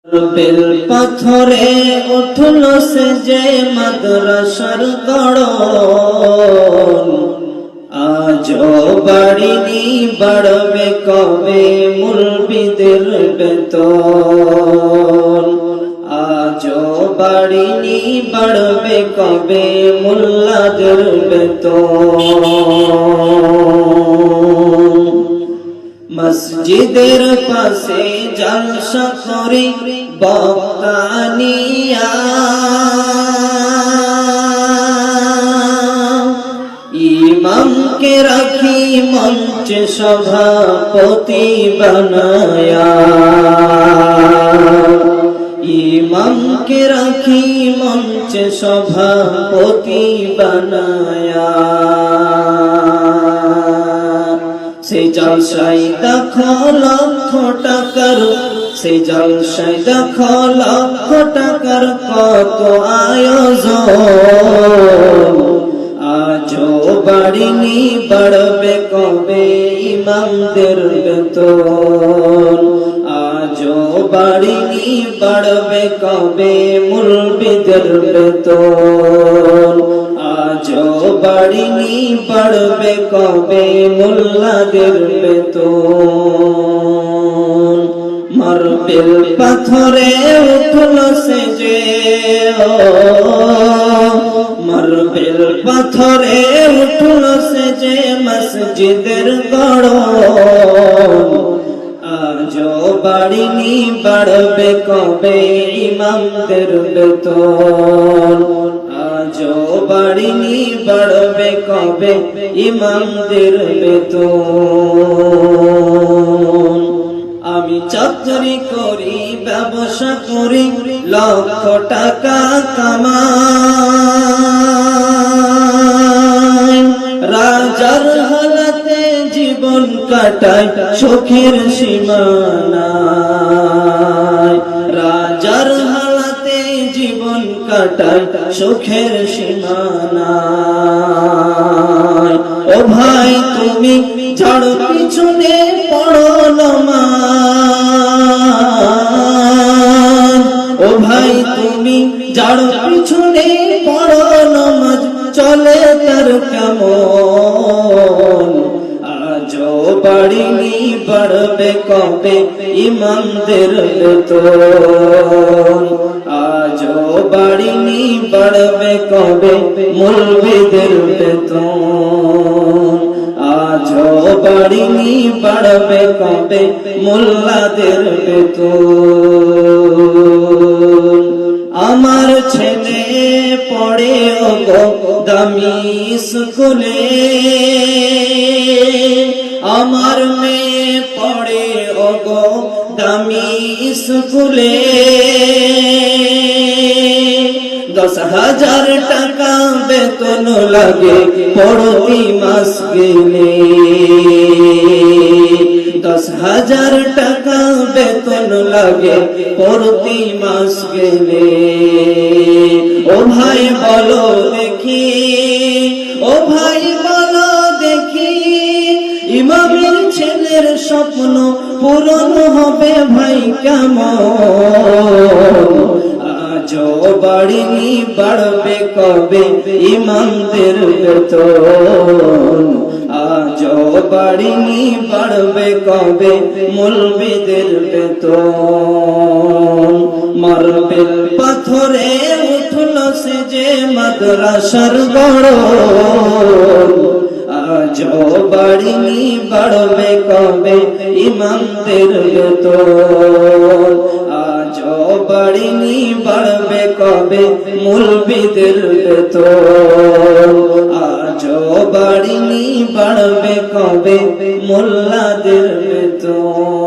Bell পাথরে উঠল সে যে মাদ্রাসার গড়ন, আজও বাড়িনি বাড়বে কবে মুলবিদের বেতন। আজও বাড়িনি বাড়বে কবে মুল্লাদের বেতন। মসজিদের পাশে জলসা করি বক্তানিয়া, ইমামকে রাখি মঞ্চে সভাপতি বানায়া। ইমামকে রাখি মঞ্চে সভাপতি বানায়া। সেই জলসায় দেখো লক্ষ টাকার, সেই জলসায় দেখো লক্ষ টাকার কত আয়োজন। আজও বাড়িনি বাড়বে কবে ইমামদের বেতন। আজও বাড়িনি বাড়বে কবে মুলবিদের বেতন। আজও বাড়িনি বাড়বে কবে মুল্লাদের বেতন। মার্বেল পাথরে উঠল সে যে, মার্বেল পাথরে উঠল সে যে মসজিদের গড়ন। আজও বাড়িনি বাড়বে কবে ইমামদের বেতন। আজও বাড়িনি বাড়বে কবে ইমামদের বেতন। আমি চাকরি করি ব্যবসা করি লক্ষ টাকা কামাই, রাজার হালাতে জীবন কাটাই সুখের সীমানায়। রাজার হালাতে জীবন কাটাই সুখের সীমানায়। ও ভাই তুমি ঝড় পিছনে পড়ো নমাজ। ও ভাই তুমি ঝড় পিছনে পড়ো নমাজ, চলে তার কেমন। আজও বাড়িনি বাড়বে কবে ইমামদের বেতন। আজও বাড়িনি বাড়বে কবে মুলবিদের বেতন। আজও বাড়িনি বাড়বে কবে মুল্লাদের বেতন। আমার ছেলে পড়ে ওগো দামি স্কুলে, আমার মেয়ে পড়ে ওগো দামি স্কুলে। 10,000 টাকা বেতন লাগে প্রতি মাস গেলে। 10,000 টাকা বেতন লাগে প্রতি মাস গেলে। ও ভাই বলো দেখি, ও ভাই বলো দেখি, ইমামের ছেলের স্বপ্ন পূরণ হবে ভাই কেমন। আজও বাড়িনি বাড়বে কবে ইমামদের বেতন। আজও বাড়িনি বাড়বে কবে মুলবিদের বেতন। মার্বেল পাথরে উঠল সে যে মাদ্রাসার গড়ন। আজও বাড়িনি বাড়বে কবে ইমামদের বেতন। আজও বাড়িনি বাড়বে কবে মুলবিদের বেতন। আজও বাড়িনি বাড়বে কবে মুল্লাদের বেতন।